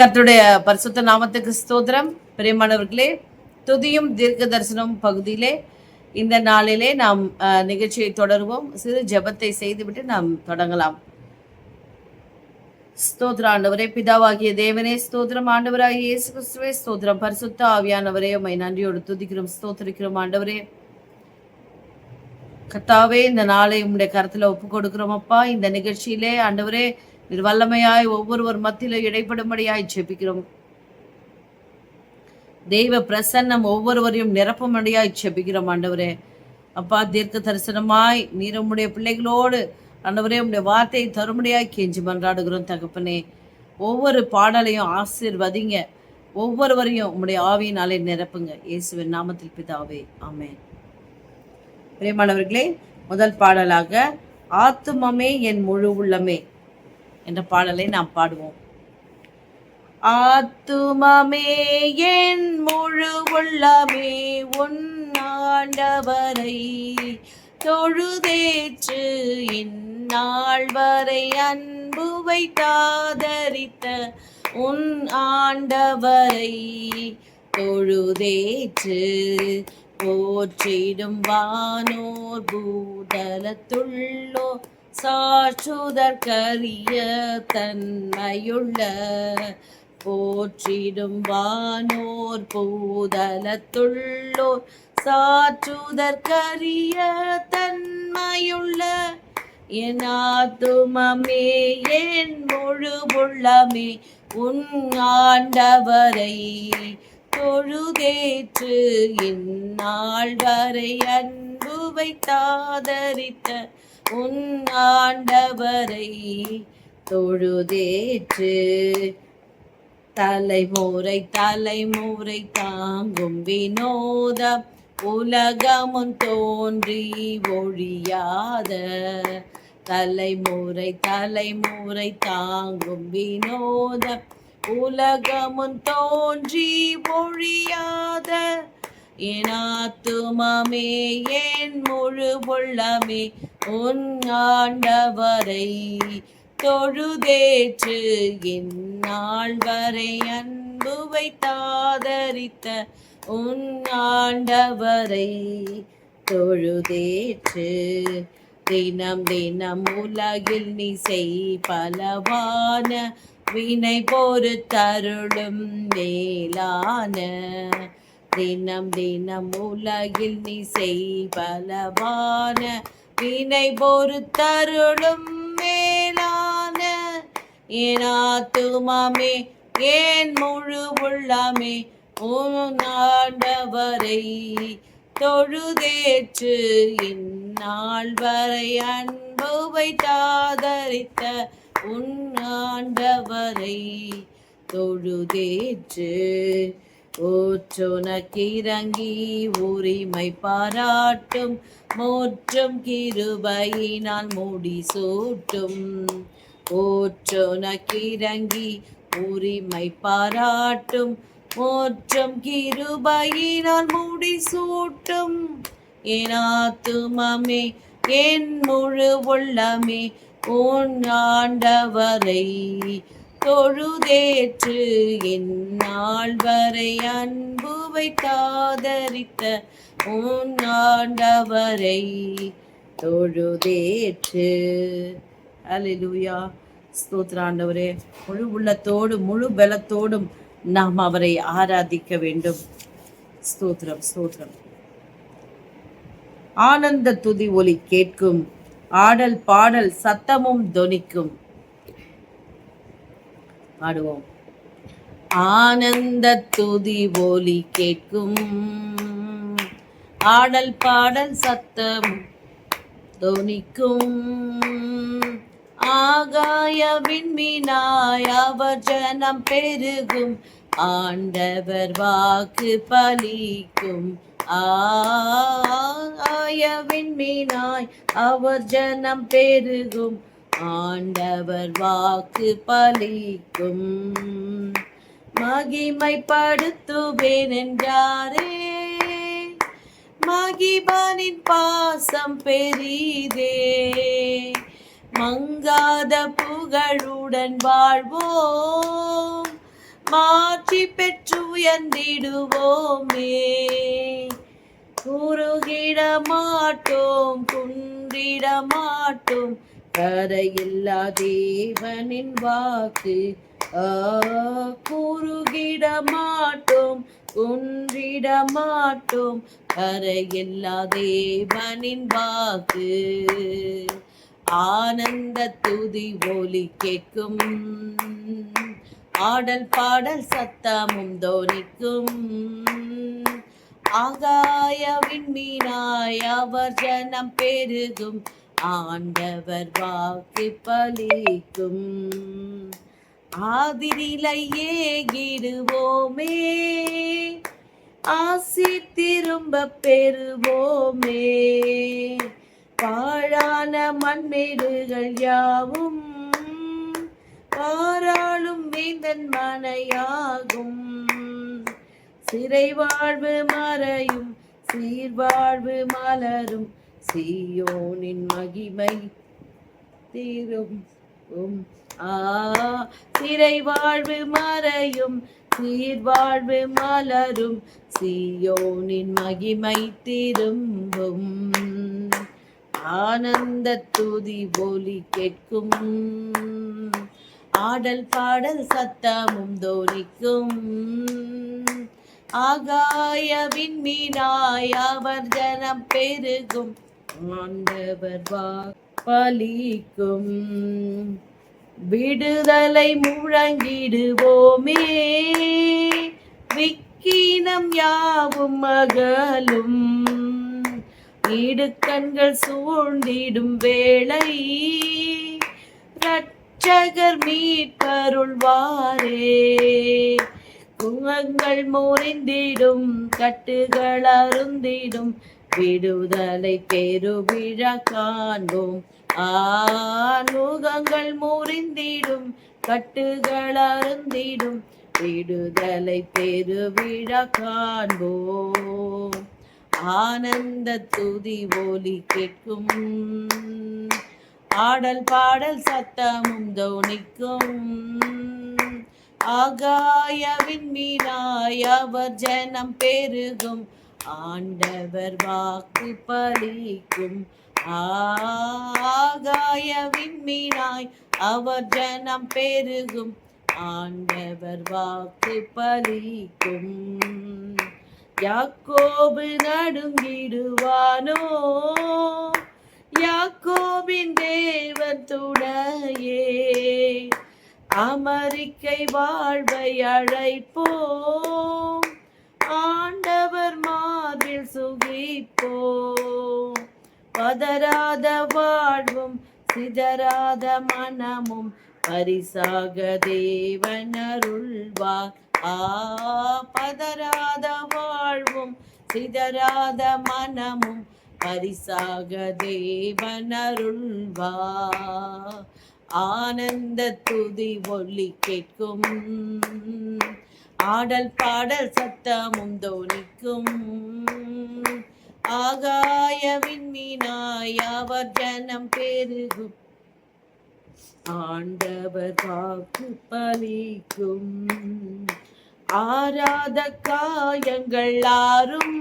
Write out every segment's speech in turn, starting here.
கர்த்தருடைய பரிசுத்த நாமத்துக்கு ஸ்தோத்திரம். பிரியமானவர்களே, துதியும் தீர்க்க தரிசனம் பகுதியிலே இந்த நாளிலே நாம் நிகழ்ச்சியை தொடருவோம். சிறு ஜெபத்தை செய்துவிட்டு நாம் தொடங்கலாம். ஸ்தோத்திரம் ஆண்டவரே, பிதாவாகிய தேவனே ஸ்தோத்திரம். ஆண்டவராகிய இயேசு கிறிஸ்துவே ஸ்தோத்திரம். பரிசுத்த ஆவியானவரே, உம்மை நன்றியோடு துதிக்கிறோம், ஸ்தோத்திரிக்கிறோம். ஆண்டவரே கர்த்தாவே, இந்த நாளை உம்முடைய கருத்துல ஒப்பு கொடுக்கிறோம் அப்பா. இந்த நிகழ்ச்சியிலே ஆண்டவரே நீர் வல்லமையாய் ஒவ்வொருவர் மத்தியில இடைப்படும்படியாய் ஜெபிக்கிறோம். தெய்வ பிரசன்னம் ஒவ்வொருவரையும் நிரப்பும்படியாய் ஜெபிக்கிறோம் ஆண்டவரே. அப்பா, தீர்க்க தரிசனமாய் நீர் உம்முடைய பிள்ளைகளோடு ஆண்டவரே உம்முடைய வார்த்தையை தரும்படியாய் கெஞ்சி மன்றாடுகிறோம் தகப்பனே. ஒவ்வொரு பாடலையும் ஆசீர்வதிங்க, ஒவ்வொருவரையும் உம்முடைய ஆவியினாலே நிரப்புங்க. இயேசுவின் நாமத்தில் பிதாவே, ஆமென். பிரியமானவர்களே, முதல் பாடலாக ஆத்துமமே என் முழு உள்ளமே என்ற பாடலை நாம் பாடுவோம். ஆத்துமமே என் முழு உள்ளமே உன் ஆண்டவரை தொழுதேற்று இந்நாள் வரை அன்பு வைத்தாதரித்த உன் ஆண்டவரை தொழுதேற்று போற்றிடும் வானோர் பூதலத்துள்ளோ சாற்றுதற்கரிய தன்மையுள்ள போற்றிடும் வானோர் பூதலத்துள்ளோர் சாற்றுதற்கரிய தன்மையுள்ள என் ஆத்துமமே என் முழு உள்ளமே உன் ஆண்டவரை தொழுதேற்று இந்நாள் வரை அன்பு வைத்தாதரித்த உன் ஆண்டவரை தொழுதேற்று தலைமுறை தலைமுறை தாங்கும் வினோதம் உலகமும் தோன்றி ஒழியாத தலைமுறை தலைமுறை தாங்கும் வினோதம் உலகமும் தோன்றி ஒழியாத என் ஆத்துமமே என் முழு உள்ளமே உன் ஆண்டவரை தொழுதேற்று இந்நாள் வரை அன்பு வைத்தாதரித்த உன் ஆண்டவரை தொழுதேற்று தினம் தினம் உலகில் நீ செய் பலவான வினை பொறுத்தருளும் மேலான தினம் தினம் உலகில் நீ செய் பலவான வினை பொறுத்தருளும் மேலான என் ஆத்துமமே என் முழு உள்ளமே உன் ஆண்டவரை தொழுதேற்று இந்நாள் வரை அன்பு வைத்தாதரித்த உன் ஆண்டவரை தொழுதேற்று ஓற்றோனக்கிறங்கி உரிமை பாராட்டும் மோற்றம் கிருபையினால் முடி சூட்டும் ஓற்றோனக்கிறங்கி உரிமை பாராட்டும் மோற்றம் கிருபையினால் முடி சூட்டும் என் ஆத்துமமே என் முழு உள்ளமே உன் ஆண்டவரை தொழுதேற்று இந்நாள் வரை அன்பு வைத்தாதரித்த உன் ஆண்டவரை தொழுதேற்று. அல்லேலூயா. ஸ்தோத்திர ஆண்டவரே, முழு உள்ளத்தோடும் முழு பலத்தோடும் நாம் அவரை ஆராதிக்க வேண்டும். ஸ்தோத்திரம் ஸ்தோத்திரம். ஆனந்த துதி ஒலி கேட்கும், ஆடல் பாடல் சத்தமும் தொனிக்கும். பாடுவோம். ஆனந்த துதி ஒலி கேட்கும், ஆடல் பாடல் சத்தம் தொனிக்கும். ஆகாய விண்மீனாய் அவர் ஜனம் பெருகும், ஆண்டவர் வாக்கு பலிக்கும். ஆய விண்மீனாய் அவர் ஜனம் பெருகும், ஆண்டவர் வாக்கு பலிக்கும். மகிமைப்படுத்துவேன் என்றாரே, மகிபனின் பாசம் பெரிதே. மங்காத புகழுடன் வாழ்வோம், மாற்றி பெற்று உயர்ந்திடுவோமே. குறுகிட மாட்டோம், குன்றிட மாட்டோம், கரையில்லா தேவனின் வாக்கு. குறுகிட மாட்டோம், குன்றிட மாட்டோம், கரையில்லா தேவனின் வாக்கு. ஆனந்த துதி ஒலி கேட்கும், ஆடல் பாடல் சத்தமும் தோனிக்கும். ஆகாய விண்மீனாய் அவர் ஜனம் பெருகும், ஆண்டவர் வாக்கு பலிக்கும். ஆதிரிலை ஏகிடுவோமே, ஆசி திரும்ப பெறுவோமே. பாழான மண்மேடுகள் யாவும் பாராளும் வேந்தன் மனையாகும். சிறை வாழ்வு மறையும், சீர்வாழ்வு மலரும், சீயோனின் மகிமை தீரும். சிறை வாழ்வு மறையும், சீர்வாழ்வு மலரும், சீயோனின் மகிமை திரும்பும். ஆனந்த துதி ஒலி கேட்கும், ஆடல் பாடல் சத்தமும் தோனிக்கும். ஆகாய விண்மீனாய் அவர் ஜனம் பெருகும், ஆண்டவர் வாக்கு பலிக்கும். விடுதலை முழங்கிடுவோமே, விக்கினம் யாவும் அகலும். இடுக்கண்கள் சூழ்ந்திடும் வேளை, இரட்சகர் மீட்பருள்வாரே. குங்கங்கள் முறிந்திடும், கட்டுகள் அருந்திடும், விடுதலை பெருவிழா காண்போம். நுகங்கள் முறிந்திடும், கட்டுகள் அருந்திடும், விடுதலை பெருவிழா காண்போம். ஆனந்த துதி ஒலி கேட்கும், ஆடல் பாடல் சத்தமும் தோனிக்கும். ஆகாய விண்மீனாய் அவர் ஜனம் பெருகும், ஆண்டவர் வாக்கு பலிக்கும். ஆகாய விண்மீனாய் அவர் ஜனம் பெருகும், ஆண்டவர் வாக்கு பலிக்கும். யாக்கோபு நடுங்கிடுவானோ, யாக்கோபின் தேவன் துணையே. அமெரிக்கை வாழ்வை அழைப்போம், ஆண்டவர் மார்பில் சுகிப்போம். பதறாத வாழ்வும் சிதறாத மனமும் பரிசாக தேவன் அருள்வார். பதறாத வாழ்வும் சிதறாத மனமும் பரிசாக தேவன் அருள்வார். ஆனந்த துதி ஒலி கேட்கும், ஆடல் பாடல் சத்தமும் தோனிக்கும். ஆகாய விண்மீனாய் அவர் ஜனம் பெருகும், ஆண்டவர் வாக்கு பலிக்கும். ஆராத காயங்கள் ஆறும்,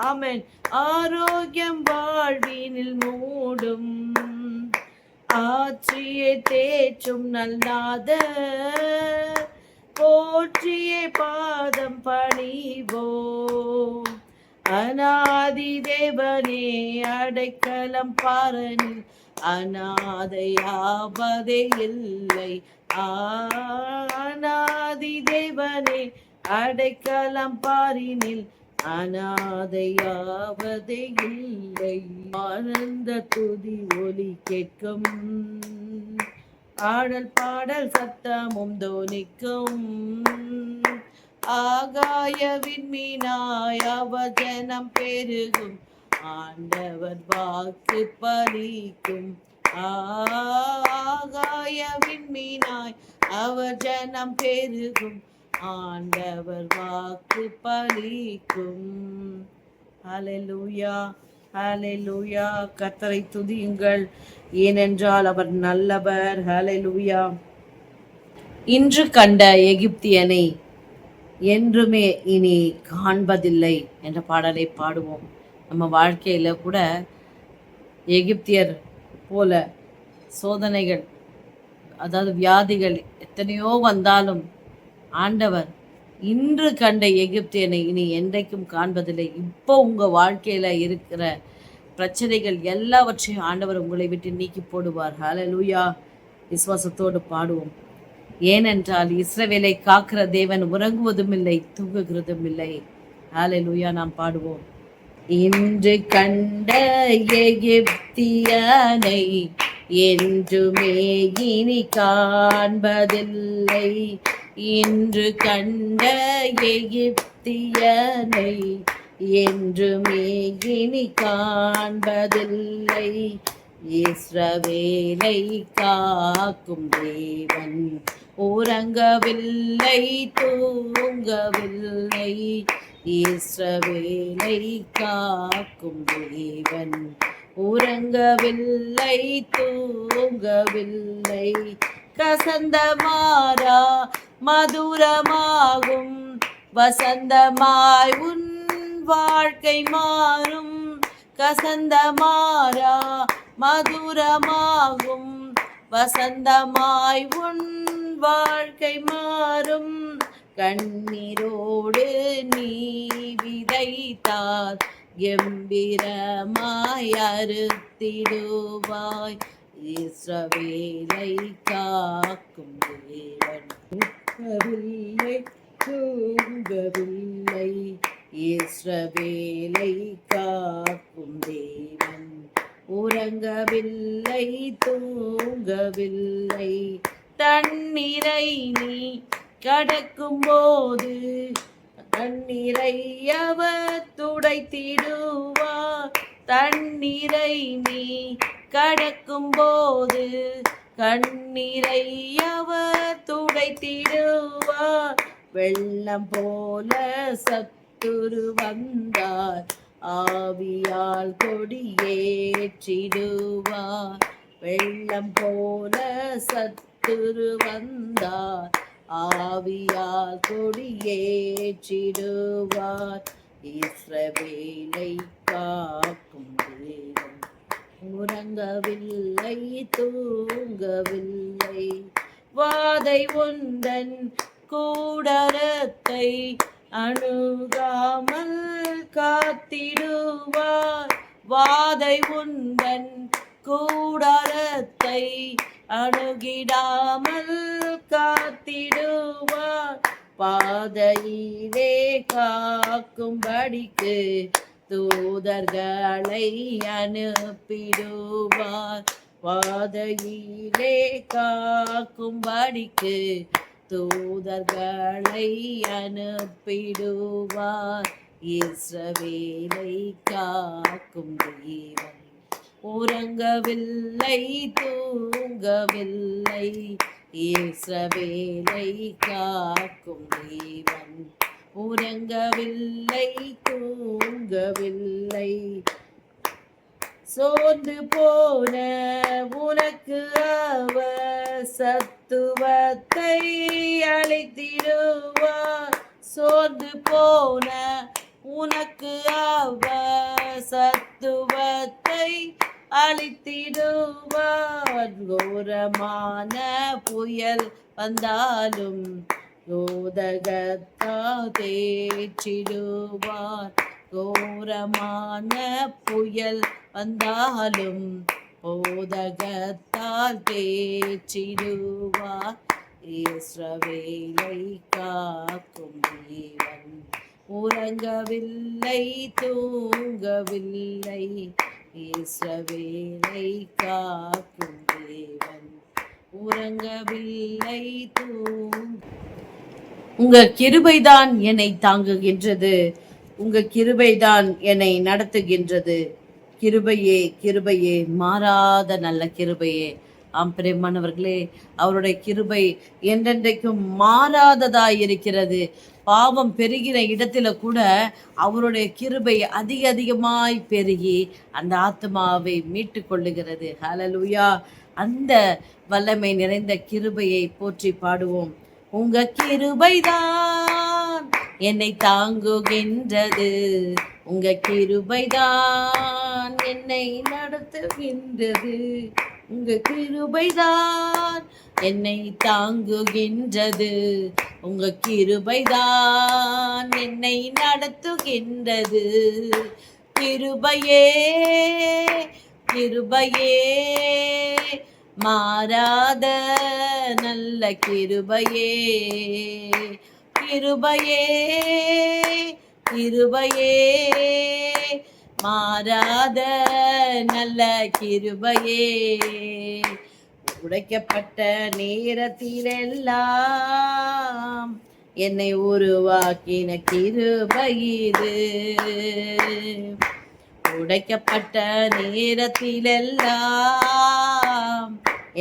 ஆமென், ஆரோக்கியம் வாழ்வினில் மூடும். ஆற்றியே தேற்றும் நல்லாத, போற்றியே பாதம் பணிவோம். அநாதி தேவனே அடைக்கலம் பாரனில், அநாதையாவதே இல்லை. அநாதி தேவனே அடைக்கலம் பாரினில், அநாதையாவதே இல்லை. ஆனந்த துதி ஒலி கேட்கும், ஆடல் பாடல் சத்தமும் தோனிக்கும். ஆகாய விண்மீனாய் அவர் ஜனம் பெருகும், ஆண்டவர் வாக்கு பலிக்கும். ஆகாய விண்மீனாய் அவர் ஜனம் பெருகும், ஆண்டவர் வாக்கு பலிக்கும். ஹல்லேலூயா, ஹல்லேலூயா. கர்த்தரை துதியுங்கள், ஏனென்றால் அவர் நல்லவர். ஹல்லேலூயா. இன்று கண்ட எகிப்தியனை என்றுமே இனி காண்பதில்லை என்ற பாடலை பாடுவோம். நம்ம வாழ்க்கையில கூட எகிப்தியர் போல சோதனைகள், அதாவது வியாதிகள் எத்தனையோ வந்தாலும் ஆண்டவர் இன்று கண்ட எகிப்தியனை இனி என்றைக்கும் காண்பதில்லை. இப்போ உங்க வாழ்க்கையில இருக்கிற பிரச்சனைகள் எல்லாவற்றையும் ஆண்டவர் உங்களை விட்டு நீக்கி போடுவார். ஹல்லேலூயா. விசுவாசத்தோடு பாடுவோம். ஏனென்றால் இஸ்ரவேலை காக்கிற தேவன் உறங்குவதும் இல்லை, தூங்குகிறதும் இல்லை. ஹல்லேலூயா. நாம் பாடுவோம். இன்று கண்ட எகிப்தியனை என்றுமே இனி காண்பதில்லை. இன்று கண்ட எகிப்தியனை என்றுமே இனி காண்பதில்லை. இஸ்ரவேலை காக்கும் தேவன் உறங்கவில்லை, தூங்கவில்லை. இஸ்ரவேலை காக்கும் தேவன் உறங்கவில்லை, தூங்கவில்லை. கசந்த மாறா மதுரமாகும், வசந்தமாய் உன் வாழ்க்கை மாறும். கசந்த மாறா மதுரமாகும், வசந்தமாய் உன் வாழ்க்கை மாறும். கண்ணீரோடு நீ விதைத்தால் கம்பீரமாய் அறுத்திடுவாய். இஸ்ரவேலை காக்கும் தேவன் உறங்கவில்லை, தூங்கவில்லை. இஸ்ரவேலை காக்கும் தேவன் உறங்கவில்லை, தூங்கவில்லை. தண்ணீரை நீ கடக்கும் போது தண்ணீரை அவர் துடைத்திடுவார். தண்ணீரை நீ கடக்கும் போது கண்ணீரை அவர் துடைத்திடுவார். வெள்ளம் போல சத்துரு வந்தார், ஆவியால் கொடியேற்றிடுவார். வெள்ளம் போல சத்துரு வந்தார், ஆவியால் கொடியேற்றிடுவார். இஸ்ரவேலை காக்கும் தேவன் உறங்கவில்லை, தூங்கவில்லை. வாதை உந்தன் கூடாரத்தை அணுகாமல் காத்திடுவார். வாதை உந்தன் கூடாரத்தை அணுகிடாமல் காத்திடுவார். பாதையிலே காக்கும்படிக்கு தூதர்களை அனுப்பிடுவார். பாதையிலே காக்கும்படிக்கு தூதர்களை அனுப்பிடுவார். இஸ்ரவேலை காக்கும் தேவன் உறங்கவில்லை, தூங்கவில்லை. இஸ்ரவேலை காக்கும் தேவன் உறங்கவில்லை, தூங்கவில்லை. சோர்ந்து போன உனக்கு அவர் சத்துவத்தை அளித்திடுவார். சோர்ந்து போன உனக்கு அவர் சத்துவத்தை அளித்திடுவார். கோரமான புயல் வந்தாலும் கோதகத்தால் தேற்றிடுவார். கோரமான புயல் வந்தாலும் போதகத்தால் தேற்றிடுவார். இஸ்ரவேலை காக்கும் தேவன் உறங்கவில்லை, தூங்கவில்லை. இஸ்ரவேலை காக்கும் தேவன் உறங்கவில்லை, உங்க கிருபைதான் என்னை தாங்குகின்றது, உங்க கிருபைதான் என்னை நடத்துகின்றது. கிருபையே கிருபையே, மாறாத நல்ல கிருபையே. ஆம் பிரியமானவர்களே, அவருடைய கிருபை என்றென்றைக்கும் மாறாததாய் இருக்கிறது. பாவம் பெருகிற இடத்துல கூட அவருடைய கிருபை அதிகமாய் பெருகி அந்த ஆத்மாவை மீட்டு கொள்ளுகிறது. ஹல்லேலூயா. அந்த வல்லமை நிறைந்த கிருபையை போற்றி பாடுவோம். உங்க கிருபைதான் என்னை தாங்குகின்றது, உங்க கிருபைதான் என்னை நடத்துகின்றது, உங்க கிருபைதான் என்னை தாங்குகின்றது, உங்க கிருபைதான் என்னை நடத்துகின்றது. கிருபையே கிருபையே மாறாத நல்ல கிருபையே, கிருபையே கிருபையே மாறாத நல்ல கிருபையே. உடைக்கப்பட்ட நேரத்திலெல்லாம் என்னை உருவாக்கின கிருபை இது, உடைக்கப்பட்ட நேரத்திலெல்லாம்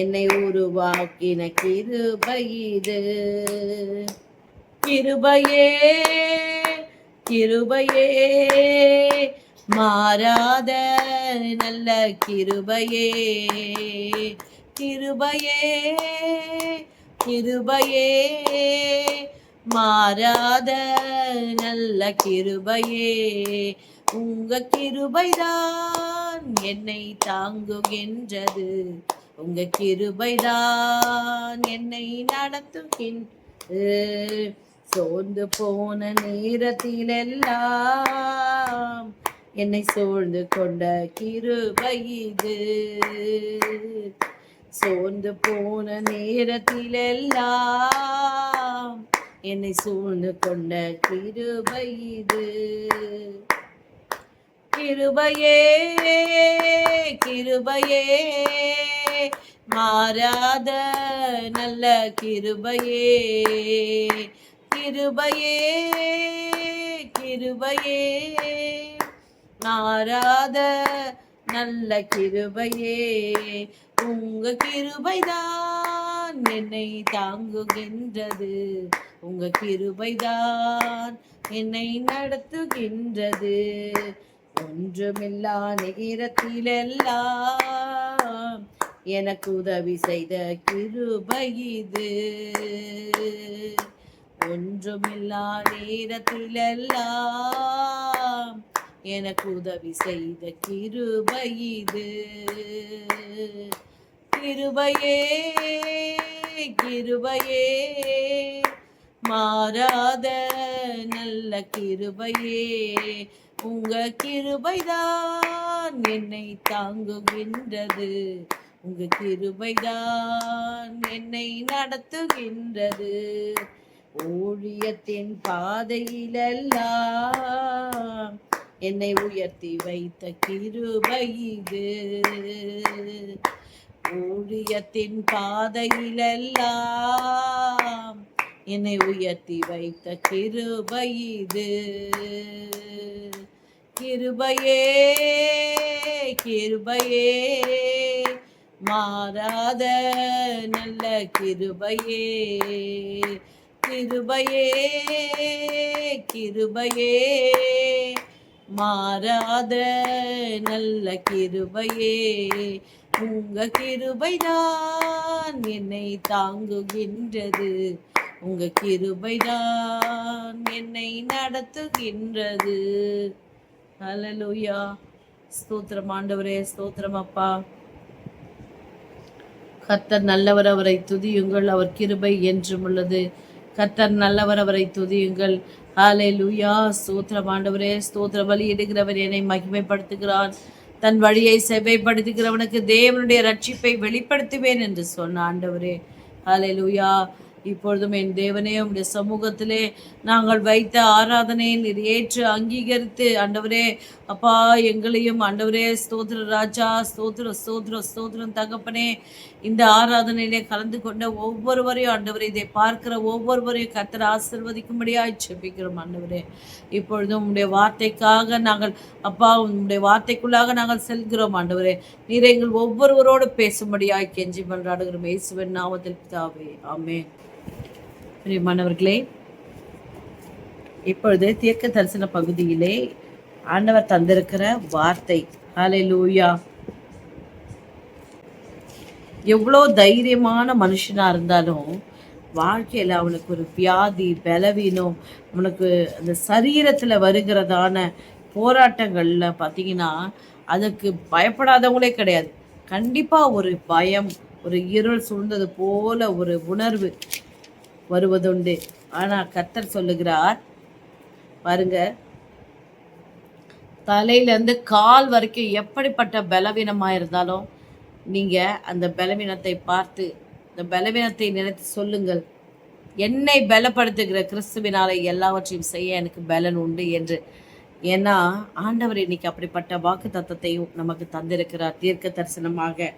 என்னை உருவாக்கின கிருபை இது. கிருபையே கிருபையே மாறாத நல்ல கிருபையே, கிருபையே கிருபையே மாறாத நல்ல கிருபையே. உங்க கிருபைதான் என்னை தாங்குகின்றது, உங்க கிருபைதான் என்னை நடத்துகின்றது. சோர்ந்து போன நேரத்திலெல்லாம் என்னை சூழ்ந்து கொண்ட கிருபை இது, சோர்ந்து போன நேரத்திலெல்லாம் என்னை சூழ்ந்து கொண்ட கிருபை இது. கிருபையே கிருபையே மாறாத நல்ல கிருபையே, கிருபையே கிருபையே மாறாத நல்ல கிருபையே. உங்க கிருபைதான் என்னை தாங்குகின்றது, உங்க கிருபைதான் என்னை நடத்துகின்றது. ஒன்றுமில்லா நேரத்திலெல்லாம் எனக்கு உதவி செய்த கிருபை இது, ஒன்றுமில்லா நேரத்திலெல்லாம் எனக்கு உதவி செய்த கிருபை இது. கிருபையே கிருபையே மாறாத நல்ல கிருபையே. உங்க கிருபைதான் என்னை தாங்குகின்றது, உங்க கிருபைதான் என்னை நடத்துகின்றது. ஊழியத்தின் பாதையிலெல்லாம் என்னை உயர்த்தி வைத்த கிருபை இது, ஊழியத்தின் பாதையிலெல்லாம் என்னை உயர்த்தி வைத்த கிருபை இது. கிருபையே கிருபையே மாறாத நல்ல கிருபையே, கிருபையே கிருபையே மாறாத நல்ல கிருபையே. உங்க கிருபைதான் என்னை தாங்குகின்றது, உங்க கிருபைதான் என்னை நடத்துகின்றது. ஹல்லேலூயா. ஸ்தோத்திரம் ஆண்டவரே, ஸ்தோத்திரம் அப்பா. கர்த்தர் நல்லவர், அவரை துதியுங்கள், அவர் கிருபை என்றும் உள்ளது. கர்த்தர் நல்லவர், அவரை துதியுங்கள். ஹல்லேலூயா. ஸ்தோத்திரம் ஆண்டவரே, ஸ்தோத்திர பலியிடுகிறவர் என்னை மகிமைப்படுத்துகிறான். தன் வழியை செவ்வைப்படுத்துகிறவனுக்கு தேவனுடைய ரட்சிப்பை வெளிப்படுத்துவேன் என்று சொன்ன ஆண்டவரே. ஹல்லேலூயா. இப்பொழுதும் என் தேவனே, உம்முடைய சமூகத்திலே நாங்கள் வைத்த ஆராதனையை நீர் ஏற்று அங்கீகரித்து ஆண்டவரே அப்பா எங்களையும் ஆண்டவரே ஸ்தோத்திர ராஜா, ஸ்தோத்திர ஸ்தோத்திர ஸ்தோத்திரம் தகப்பனே, இந்த ஆராதனையிலே கலந்து கொண்ட ஒவ்வொருவரையும் ஆண்டவரே, இதை பார்க்கிற ஒவ்வொருவரையும் கர்த்தர் ஆசீர்வதிக்கும்படியாய் ஜெபிக்கிறோம் ஆண்டவரே. இப்பொழுதும் உம்முடைய வார்த்தைக்காக நாங்கள் அப்பா உம்முடைய வார்த்தைக்குள்ளாக நாங்கள் செல்கிறோம் ஆண்டவரே. நீர் எங்கள் ஒவ்வொருவரோடு பேசும்படியாய் கெஞ்சி மன்றாடுகிறோம் இயேசுவின் நாமத்தில் பிதாவே, ஆமென். பிரியமானவர்களே, இப்பொழுது தீர்க்க தரிசன பகுதியிலே ஆண்டவர் தந்திருக்கிற வார்த்தை. ஹல்லேலூயா. எவ்வளோ தைரியமான மனுஷனா இருந்தாலும் வாழ்க்கையில அவனுக்கு ஒரு வியாதி, பலவீனம், அவனுக்கு அந்த சரீரத்துல வருகிறதான போராட்டங்கள்ல பார்த்தீங்கன்னா, அதுக்கு பயப்படாதவங்களே கிடையாது. கண்டிப்பா ஒரு பயம், ஒரு இருள் சூழ்ந்தது போல ஒரு உணர்வு வருவதுண்டு. ஆனா கர்த்தர் சொல்லுகிறார் பாருங்க, தலையிலேருந்து கால் வரைக்கும் எப்படிப்பட்ட பலவீனமா இருந்தாலும், நீங்க அந்த பலவீனத்தை பார்த்து, அந்த பலவீனத்தை நினைத்து சொல்லுங்கள், என்னை பலப்படுத்துகிற கிறிஸ்துவினாலே எல்லாவற்றையும் செய்ய எனக்கு பலன் உண்டு என்று. ஏன்னா ஆண்டவர் இன்னைக்கு அப்படிப்பட்ட வாக்கு தத்தத்தையும் நமக்கு தந்திருக்கிறார். தீர்க்க தரிசனமாக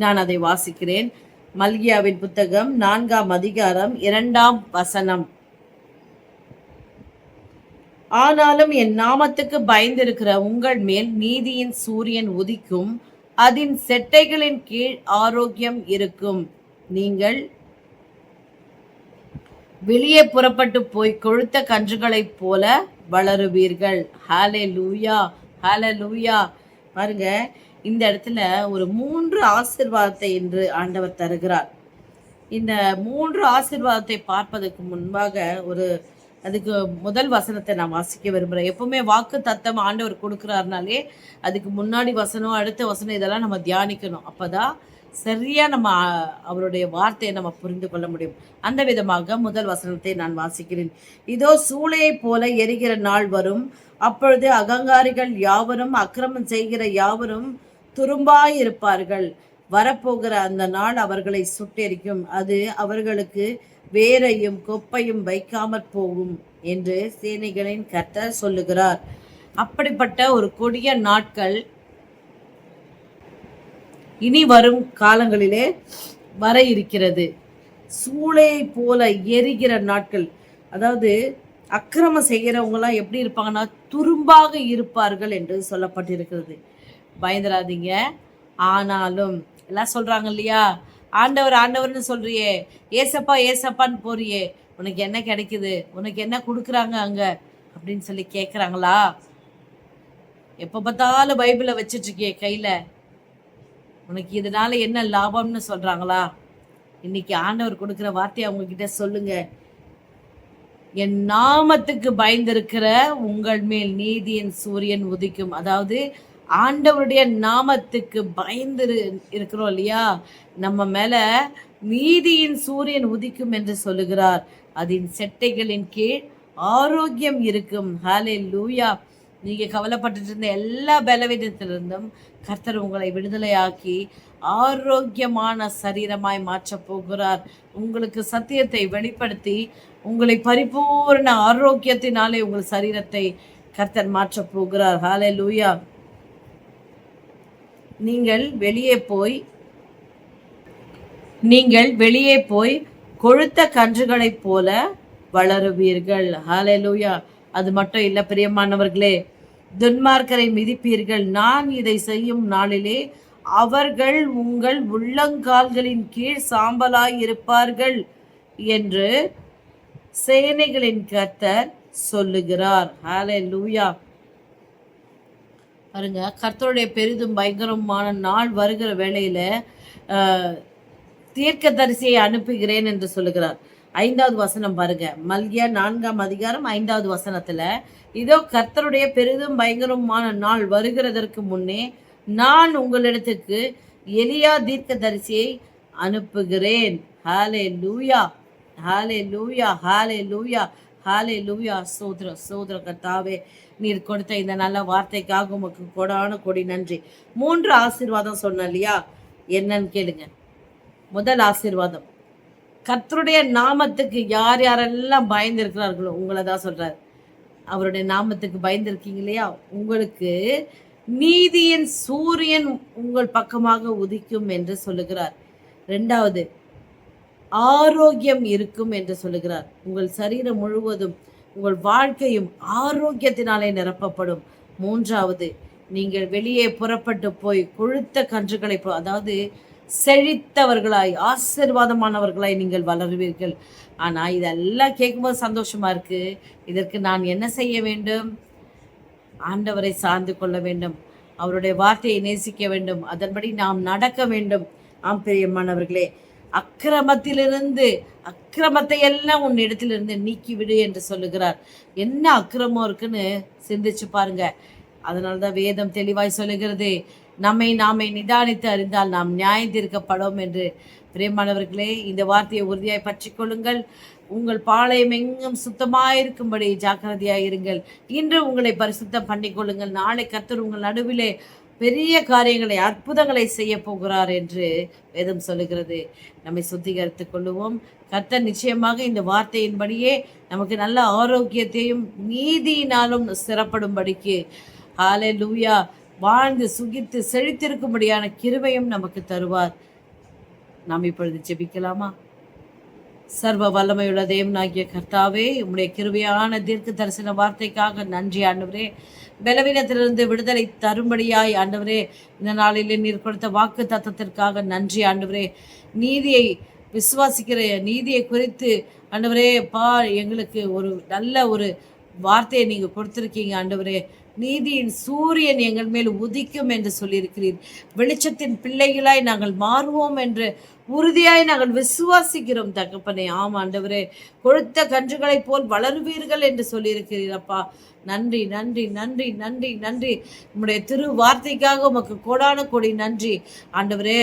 நான் அதை வாசிக்கிறேன். மல்கியாவின் புத்தகம் 4ஆம் அதிகாரம் 2ஆம் வசனம். ஆனாலும் என் நாமத்துக்கு பயந்திருக்கிற உங்கள் மேல் நீதியின் சூரியன் உதிக்கும், அதன் செட்டைகளின் கீழ் ஆரோக்கியம் இருக்கும். நீங்கள் வெளியே புறப்பட்டு போய் கொழுத்த கன்றுகளைப் போல வளருவீர்கள். ஹalleluya, ஹalleluya. பாருங்க, இந்த இடத்துல ஒரு 3 ஆசீர்வாதத்தை இன்று ஆண்டவர் தருகிறார். இந்த 3 ஆசீர்வாதத்தை பார்ப்பதற்கு முன்பாக அதுக்கு முதல் வசனத்தை நான் வாசிக்க விரும்புகிறேன். எப்பவுமே வாக்கு தத்தம் ஆண்டவர் கொடுக்குறாருனாலே அதுக்கு முன்னாடி வசனம், அடுத்த வசனம் இதெல்லாம் நம்ம தியானிக்கணும். அப்பதான் சரியா நம்ம அவருடைய வார்த்தையை நம்ம புரிந்து கொள்ள முடியும். அந்த விதமாக முதல் வசனத்தை நான் வாசிக்கிறேன். இதோ சூளையை போல எரிகிற நாள் வரும், அப்பொழுது அகங்காரிகள் யாவரும் அக்கிரமம் செய்கிற யாவரும் துரும்பாயிருப்பார்கள். வரப்போகிற அந்த நாள் அவர்களை சுட்டெரிக்கும், அது அவர்களுக்கு வேரையும் கொப்பையும் வைக்காமற் போகும் என்று சேனைகளின் கர்த்தர் சொல்லுகிறார். அப்படிப்பட்ட ஒரு கொடிய நாட்கள் இனி வரும் காலங்களிலே வர இருக்கிறது. சூளையை போல எரிகிற நாட்கள், அதாவது அக்கிரமம் செய்கிறவங்கலாம் எப்படி இருப்பாங்கன்னா துரும்பாக இருப்பார்கள் என்று சொல்லப்பட்டிருக்கிறது. பயந்துராதீங்க. ஆனாலும் எல்லாம் சொல்றாங்க இல்லையா, ஆண்டவர் ஆண்டவர்னு சொல்றியே, ஏசப்பா ஏசப்பான்னு போறியே, உனக்கு என்ன கிடைக்குது, உனக்கு என்ன கொடுக்குறாங்க அங்க அப்படின்னு சொல்லி கேட்குறாங்களா? எப்போ பார்த்தாலும் பைபிளை வச்சுட்டு இருக்கியே கையில, உனக்கு இதனால என்ன லாபம்னு சொல்றாங்களா? இன்னைக்கு ஆண்டவர் கொடுக்குற வார்த்தையை அவங்க கிட்ட சொல்லுங்க. என் நாமத்துக்கு பயந்திருக்கிற உங்கள் மேல் நீதியின் சூரியன் உதிக்கும். அதாவது ஆண்டவருடைய நாமத்துக்கு பயந்து இருக்கிறோம் இல்லையா, நம்ம மேல நீதியின் சூரியன் உதிக்கும் என்று சொல்லுகிறார். அதன் செட்டைகளின் கீழ் ஆரோக்கியம் இருக்கும். ஹalleluya. நீங்க கவலைப்பட்டு இருந்த எல்லா பலவீனத்திலிருந்தும் கர்த்தர் உங்களை விடுதலையாக்கி ஆரோக்கியமான சரீரமாய் மாற்றப் போகிறார். உங்களுக்கு சத்தியத்தை வெளிப்படுத்தி உங்களை பரிபூர்ண ஆரோக்கியத்தினாலே உங்கள் சரீரத்தை கர்த்தர் மாற்றப் போகிறார். ஹalleluya. நீங்கள் வெளியே போய் கொழுத்த கன்றுகளைப் போல வளருவீர்கள். ஹalleluya. அது மட்டும் இல்ல பிரியமானவர்களே, துன்மார்க்கரை மிதிப்பீர்கள். நான் இதை செய்யும் நாளிலே அவர்கள் உங்கள் உள்ளங்கால்களின் கீழ் சாம்பலாய் இருப்பார்கள் என்று சேனைகளின் கர்த்தர் சொல்லுகிறார். ஹalleluya. பாருங்க, கர்த்தருடைய பெரிதும் பயங்கரமான நாள் வருகிற வேளையில தீர்க்கதரிசியை அனுப்புகிறேன் என்று சொல்லுகிறார். 5வது வசனம் பாருங்க, மல்கியா 4ஆம் அதிகாரம் 5வது வசனத்துல, இதோ கர்த்தருடைய பெரிதும் பயங்கரமான நாள் வருகிறதற்கு முன்னே நான் உங்களிடத்துக்கு எலியா தீர்க்கதரிசியை அனுப்புகிறேன். ஹalleluya, ஹalleluya, ஹalleluya, ஹalleluya. சோதர கர்த்தாவே, நீர் கொடுத்த இந்த நல்ல வார்த்தைக்காக உமக்கு கொடான கொடி நன்றி. 3 ஆசீர்வாதம் சொன்ன இல்லையா, என்னன்னு கேளுங்க. முதல் ஆசீர்வாதம், கர்த்தருடைய நாமத்துக்கு யார் யாரெல்லாம் பயந்து இருக்கிறார்களோ உங்களை தான் சொல்றாரு. அவருடைய நாமத்துக்கு பயந்து இருக்கீங்க இல்லையா, உங்களுக்கு நீதியின் சூரியன் உங்கள் பக்கமாக உதிக்கும் என்று சொல்லுகிறார். 2வது, ஆரோக்கியம் இருக்கும் என்று சொல்லுகிறார். உங்கள் சரீரம் முழுவதும் உங்கள் வாழ்க்கையும் ஆரோக்கியத்தினாலே நிரப்பப்படும். 3வது, நீங்கள் வெளியே புறப்பட்டு போய் கொழுத்த கன்றுகளை, அதாவது செழித்தவர்களாய் ஆசீர்வாதமானவர்களாய் நீங்கள் வளருவீர்கள். ஆனா இதெல்லாம் கேட்கும்போது சந்தோஷமா இருக்கு. இதற்கு நான் என்ன செய்ய வேண்டும்? ஆண்டவரை சார்ந்து கொள்ள வேண்டும், அவருடைய வார்த்தையை நேசிக்க வேண்டும், அதன்படி நாம் நடக்க வேண்டும். ஆம் பிரியமானவர்களே, அக்கிரமத்தை எல்லாம் உன் இடத்திலிருந்து நீக்கிவிடு என்று சொல்லுகிறார். என்ன அக்கிரமம் இருக்குன்னு சிந்திச்சு பாருங்க. அதனால்தான் வேதம் தெளிவாய் சொல்லுகிறது, நம்மை நாமே நிதானித்து அறிந்தால் நாம் நியாயம் தீர்க்கப்படும் என்று. பிரியமானவர்களே, இந்த வார்த்தையை உறுதியாய் பற்றிக் கொள்ளுங்கள். உங்கள் பாளையம் எங்கும் சுத்தமாயிருக்கும்படி ஜாக்கிரதையாயிருங்கள். இன்று உங்களை பரிசுத்தம் பண்ணிக்கொள்ளுங்கள். நாளை கர்த்தர் உங்கள் நடுவிலே பெரிய காரியங்களை, அற்புதங்களை செய்ய போகிறார் என்று வேதம் சொல்லுகிறது. நம்மை சுத்திகரித்துக் கொள்ளுவோம். கர்த்தர் நிச்சயமாக இந்த வார்த்தையின்படியே நமக்கு நல்ல ஆரோக்கியத்தையும் நீதியினாலும் சிறப்படும்படிக்கு ஹல்லேலூயா வாழ்ந்து சுகித்து செழித்திருக்கும்படியான கிருபையும் நமக்கு தருவார். நாம் இப்பொழுது ஜெபிக்கலாமா? சர்வ வல்லமையுள்ள தேவனாகிய கர்த்தாவே, உம்முடைய கிருபையான தீர்க்க தரிசன வார்த்தைக்காக நன்றி ஆண்டவரே. பலவீனத்திலிருந்து விடுதலை தரும்படியாய் ஆண்டவரே, இந்த நாளிலே நீர் கொடுத்த வாக்கு தத்தத்திற்காக நன்றி ஆண்டவரே. நீதியை விசுவாசிக்கிற நீதியை குறித்து ஆண்டவரே எங்களுக்கு ஒரு நல்ல ஒரு வார்த்தையை நீங்கள் கொடுத்துருக்கீங்க ஆண்டவரே. நீதியின் சூரியன் எங்கள் மேல் உதிக்கும் என்று சொல்லியிருக்கிறீர். வெளிச்சத்தின் பிள்ளைகளாய் நாங்கள் மாறுவோம் என்று உறுதியாய் நாங்கள் விசுவாசிக்கிறோம் தகப்பனே. ஆம் ஆண்டவரே, கொழுத்த கன்றுகளைப் போல் வளருவீர்கள் என்று சொல்லியிருக்கிறீர் அப்பா. நன்றி நன்றி நன்றி நன்றி நன்றி. உம்முடைய திரு வார்த்தைக்காக உமக்கு கோடான கோடி நன்றி ஆண்டவரே.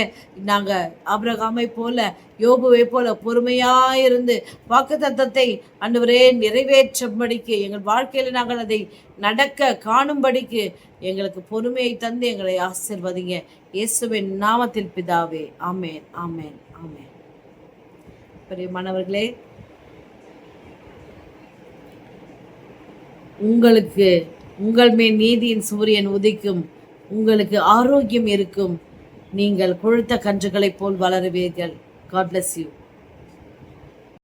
நாங்கள் ஆபிரகாமை போல, யோபுவை போல பொறுமையாயிருந்து வாக்குத்தத்தத்தை ஆண்டவரே நிறைவேற்றும்படிக்கு, எங்கள் வாழ்க்கையில் நாங்கள் அதை நடக்க காணும்படிக்கு எங்களுக்கு பொறுமையை தந்து எங்களை ஆசீர்வதிங்க. இயேசுவின் நாமத்தில் பிதாவே, ஆமேன் ஆமேன் ஆமேன். பிரியமானவர்களே, உங்கள் மேல் நீதியின் சூரியன் உதிக்கும். உங்களுக்கு ஆரோக்கியம் இருக்கும். நீங்கள் கொழுத்த கன்றுகளைப் போல் வளருவீர்கள். God bless you.